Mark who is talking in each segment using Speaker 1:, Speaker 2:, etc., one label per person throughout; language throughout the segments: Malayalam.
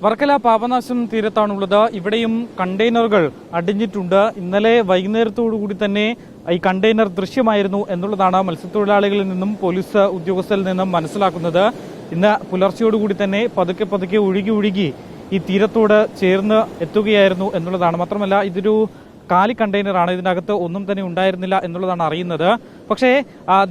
Speaker 1: വർക്കല പാപനാശം തീരത്താണുള്ളത്. ഇവിടെയും കണ്ടെയ്നറുകൾ അടിഞ്ഞിട്ടുണ്ട്. ഇന്നലെ വൈകുന്നേരത്തോടുകൂടി തന്നെ ഈ കണ്ടെയ്നർ ദൃശ്യമായിരുന്നു എന്നുള്ളതാണ് മത്സ്യത്തൊഴിലാളികളിൽ നിന്നും പോലീസ് ഉദ്യോഗസ്ഥരിൽ നിന്നും മനസ്സിലാക്കുന്നത്. ഇന്ന് പുലർച്ചയോടുകൂടി തന്നെ പതുക്കെ ഒഴുകി ഈ തീരത്തോട് ചേർന്ന് എത്തുകയായിരുന്നു എന്നുള്ളതാണ്. മാത്രമല്ല ഇതൊരു കാലി കണ്ടെയ്നറാണ്, ഇതിനകത്ത് ഒന്നും തന്നെ ഉണ്ടായിരുന്നില്ല എന്നുള്ളതാണ് അറിയുന്നത്. പക്ഷേ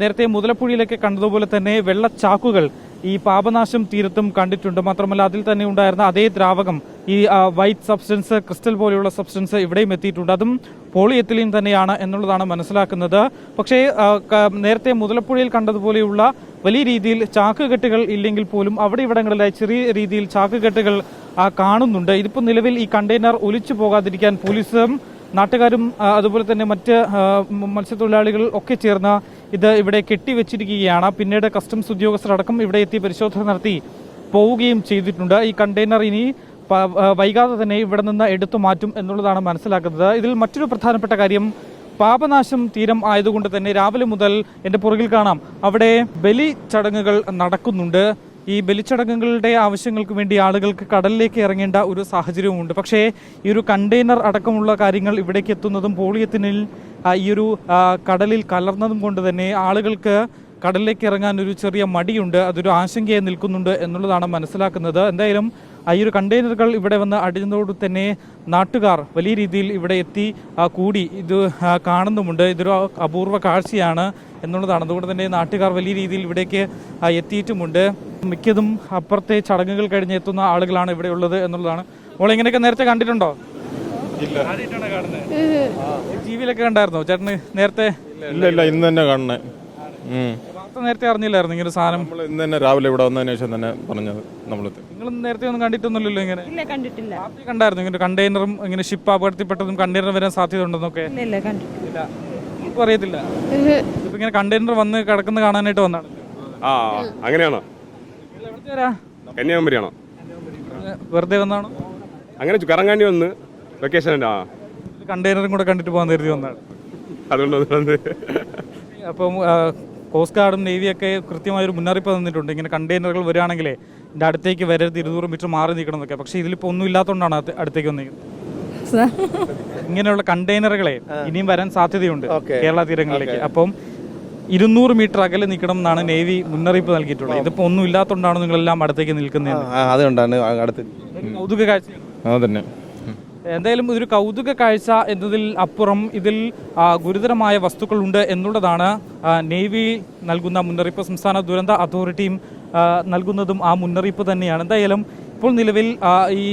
Speaker 1: നേരത്തെ മുതലപ്പുഴയിലൊക്കെ കണ്ടതുപോലെ തന്നെ വെള്ളച്ചാക്കുകൾ ഈ പാപനാശം തീരത്തും കണ്ടിട്ടുണ്ട്. മാത്രമല്ല അതിൽ തന്നെ ഉണ്ടായിരുന്ന അതേ ദ്രാവകം, ഈ വൈറ്റ് സബ്സ്റ്റൻസ്, ക്രിസ്റ്റൽ പോലെയുള്ള സബ്സ്റ്റൻസ് ഇവിടെയും എത്തിയിട്ടുണ്ട്. അതും പോളിയെത്തിലീൻ തന്നെയാണ് എന്നുള്ളതാണ് മനസ്സിലാക്കുന്നത്. പക്ഷേ നേരത്തെ മുതലപ്പുഴയിൽ കണ്ടതുപോലെയുള്ള വലിയ രീതിയിൽ ചാക്കുകെട്ടുകൾ ഇല്ലെങ്കിൽ പോലും അവിടെ ഇവിടങ്ങളിലായി ചെറിയ രീതിയിൽ ചാക്കുകെട്ടുകൾ കാണുന്നുണ്ട്. ഇതിപ്പോൾ നിലവിൽ ഈ കണ്ടെയ്നർ ഒലിച്ചു പോകാതിരിക്കാൻ പോലീസും നാട്ടുകാരും അതുപോലെ തന്നെ മറ്റ് മത്സ്യത്തൊഴിലാളികൾ ഒക്കെ ചേർന്ന് ഇത് ഇവിടെ കെട്ടിവെച്ചിരിക്കുകയാണ്. പിന്നീട് കസ്റ്റംസ് ഉദ്യോഗസ്ഥരടക്കം ഇവിടെ എത്തി പരിശോധന നടത്തി പോവുകയും ചെയ്തിട്ടുണ്ട്. ഈ കണ്ടെയ്നർ ഇനി വൈകാതെ തന്നെ ഇവിടെ നിന്ന് എടുത്തു മാറ്റും എന്നുള്ളതാണ് മനസ്സിലാക്കുന്നത്. ഇതിൽ മറ്റൊരു പ്രധാനപ്പെട്ട കാര്യം, പാപനാശം തീരം ആയതുകൊണ്ട് തന്നെ രാവിലെ മുതൽ എൻ്റെ പുറകിൽ കാണാം അവിടെ ബലി ചടങ്ങുകൾ നടക്കുന്നുണ്ട്. ഈ ബലിച്ചടങ്ങുകളുടെ ആവശ്യങ്ങൾക്ക് വേണ്ടി ആളുകൾക്ക് കടലിലേക്ക് ഇറങ്ങേണ്ട ഒരു സാഹചര്യവുമുണ്ട്. പക്ഷേ ഈ ഒരു കണ്ടെയ്നർ അടക്കമുള്ള കാര്യങ്ങൾ ഇവിടേക്ക് എത്തുന്നതും പോളിയെത്തിനിൽ ഈ ഒരു കടലിൽ കലർന്നതും കൊണ്ട് തന്നെ ആളുകൾക്ക് കടലിലേക്ക് ഇറങ്ങാൻ ഒരു ചെറിയ മടിയുണ്ട്, അതൊരു ആശങ്കയായി നിൽക്കുന്നുണ്ട് എന്നുള്ളതാണ് മനസ്സിലാക്കുന്നത്. എന്തായാലും ഈ ഒരു കണ്ടെയ്നറുകൾ ഇവിടെ വന്ന് അടിഞ്ഞതോട് തന്നെ നാട്ടുകാർ വലിയ രീതിയിൽ ഇവിടെ എത്തി കൂടി ഇത് കാണുന്നുമുണ്ട്. ഇതൊരു അപൂർവ കാഴ്ചയാണ് എന്നുള്ളതാണ്. അതുകൊണ്ട് തന്നെ നാട്ടുകാർ വലിയ രീതിയിൽ ഇവിടേക്ക് എത്തിയിട്ടുമുണ്ട്. മിക്കതും അപ്പുറത്തെ ചടങ്ങുകൾ കഴിഞ്ഞ് എത്തുന്ന ആളുകളാണ് ഇവിടെ ഉള്ളത് എന്നുള്ളതാണ്. മോളെ ഇങ്ങനെയൊക്കെ നേരത്തെ കണ്ടിട്ടുണ്ടോ? ടിവിയിലൊക്കെ കണ്ടായിരുന്നോ ചേട്ടന് നേരത്തെ?
Speaker 2: ഇല്ല, ഇന്ന് തന്നെ കാണണേ.
Speaker 1: നേരത്തെ അറിഞ്ഞില്ലായിരുന്നു ഇങ്ങനെ സാധനം?
Speaker 2: ഇന്ന് തന്നെ രാവിലെ ഇവിടെ വന്നതിന് ശേഷം തന്നെ പറഞ്ഞത്. നിങ്ങൾ
Speaker 1: നേരത്തെ ഒന്നും കണ്ടിട്ടൊന്നുമില്ലല്ലോ ഇങ്ങനെ?
Speaker 3: കണ്ടിട്ടില്ല.
Speaker 1: കണ്ടായിരുന്നു ഇങ്ങനെ കണ്ടെയ്നറും ഇങ്ങനെ ഷിപ്പ് അപകടത്തിൽപ്പെട്ടതും കണ്ടെയ്നർ വരാൻ സാധ്യത ഉണ്ടെന്നൊക്കെ? അറിയത്തില്ല. ഇപ്പൊ ഇങ്ങനെ കണ്ടെയ്നർ വന്ന് കിടക്കുന്ന കാണാനായിട്ട് വന്നാണ്.
Speaker 4: അങ്ങനെയാണോ? കന്യാകുമാരിയാണോ?
Speaker 1: വെറുതെ വന്നാണോ?
Speaker 4: അങ്ങനെ കറങ്ങാണ്ടി വന്ന് വെക്കേഷൻ
Speaker 1: കണ്ടെയ്നറും കൂടെ കണ്ടിട്ട് പോകാൻ കരുതി വന്നാണ്.
Speaker 4: അതുകൊണ്ട്
Speaker 1: അപ്പം കോസ്റ്റ് ഗാർഡും നേവിയൊക്കെ കൃത്യമായൊരു മുന്നറിയിപ്പ് തന്നിട്ടുണ്ട്, ഇങ്ങനെ കണ്ടെയ്നറുകൾ വരികയാണെങ്കിലേ ഇതിൻ്റെ അടുത്തേക്ക് വരരുത്, 200 മീറ്റർ മാറി നിൽക്കണം എന്നൊക്കെ. പക്ഷേ ഇതിലിപ്പോൾ ഒന്നും ഇല്ലാത്തതുകൊണ്ടാണ് അടുത്തേക്ക് വന്നിരിക്കുന്നത്. ഇങ്ങനെയുള്ള കണ്ടെയ്നറുകളെ ഇനിയും വരാൻ സാധ്യതയുണ്ട് കേരള തീരങ്ങളിലേക്ക്. അപ്പം 200 മീറ്റർ അകലെ നിൽക്കണം എന്നാണ് നേവി മുന്നറിയിപ്പ് നൽകിയിട്ടുള്ളത്. ഇതിപ്പോൾ ഒന്നും ഇല്ലാത്തതുകൊണ്ടാണ് നിങ്ങളെല്ലാം അടുത്തേക്ക് നിൽക്കുന്നത്.
Speaker 2: അതുകൊണ്ടാണ്
Speaker 1: കൗതുക കാഴ്ച. എന്തായാലും ഇതൊരു കൗതുക കാഴ്ച എന്നതിൽ അപ്പുറം ഇതിൽ ഗുരുതരമായ വസ്തുക്കളുണ്ട് എന്നുള്ളതാണ് നേവി നൽകുന്ന മുന്നറിയിപ്പ്. സംസ്ഥാന ദുരന്ത അതോറിറ്റിയും നൽകുന്നതും ആ മുന്നറിയിപ്പ് തന്നെയാണ്. എന്തായാലും ഇപ്പോൾ നിലവിൽ ഈ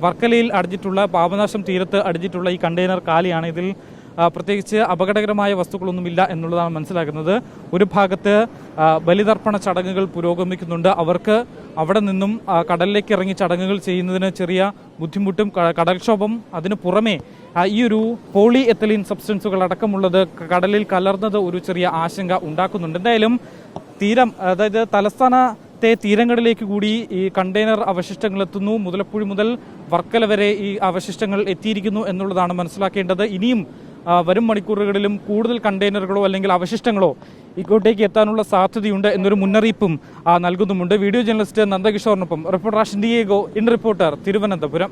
Speaker 1: വർക്കലയിൽ അടിഞ്ഞിട്ടുള്ള പാപനാശം തീരത്ത് അടിഞ്ഞിട്ടുള്ള ഈ കണ്ടെയ്നർ കാലിയാണ്. ഇതിൽ പ്രത്യേകിച്ച് അപകടകരമായ വസ്തുക്കളൊന്നുമില്ല എന്നുള്ളതാണ് മനസ്സിലാക്കുന്നത്. ഒരു ഭാഗത്ത് ബലിതർപ്പണ ചടങ്ങുകൾ പുരോഗമിക്കുന്നുണ്ട്. അവർക്ക് അവിടെ നിന്നും കടലിലേക്ക് ഇറങ്ങി ചടങ്ങുകൾ ചെയ്യുന്നതിന് ചെറിയ ബുദ്ധിമുട്ടും കടൽക്ഷോഭം, അതിന് പുറമെ ഈ ഒരു പോളി എത്തലീൻ സബ്സ്റ്റൻസുകൾ അടക്കമുള്ളത് കടലിൽ കലർന്നത് ഒരു ചെറിയ ആശങ്ക ഉണ്ടാക്കുന്നുണ്ട്. എന്തായാലും തീരം, അതായത് തലസ്ഥാനത്തെ തീരങ്ങളിലേക്ക് കൂടി ഈ കണ്ടെയ്നർ അവശിഷ്ടങ്ങൾ എത്തുന്നു. മുതലപ്പുഴ മുതൽ വർക്കല വരെ ഈ അവശിഷ്ടങ്ങൾ എത്തിയിരിക്കുന്നു എന്നുള്ളതാണ് മനസ്സിലാക്കേണ്ടത്. ഇനിയും വരും മണിക്കൂറുകളിലും കൂടുതൽ കണ്ടെയ്നറുകളോ അല്ലെങ്കിൽ അവശിഷ്ടങ്ങളോ ഇങ്ങോട്ടേക്ക് എത്താനുള്ള സാധ്യതയുണ്ട് എന്നൊരു മുന്നറിയിപ്പും നൽകുന്നുമുണ്ട്. വീഡിയോ ജേർണലിസ്റ്റ് നന്ദകിഷോറിനൊപ്പം reporter Diego, in reporter, Thiruvananthapuram.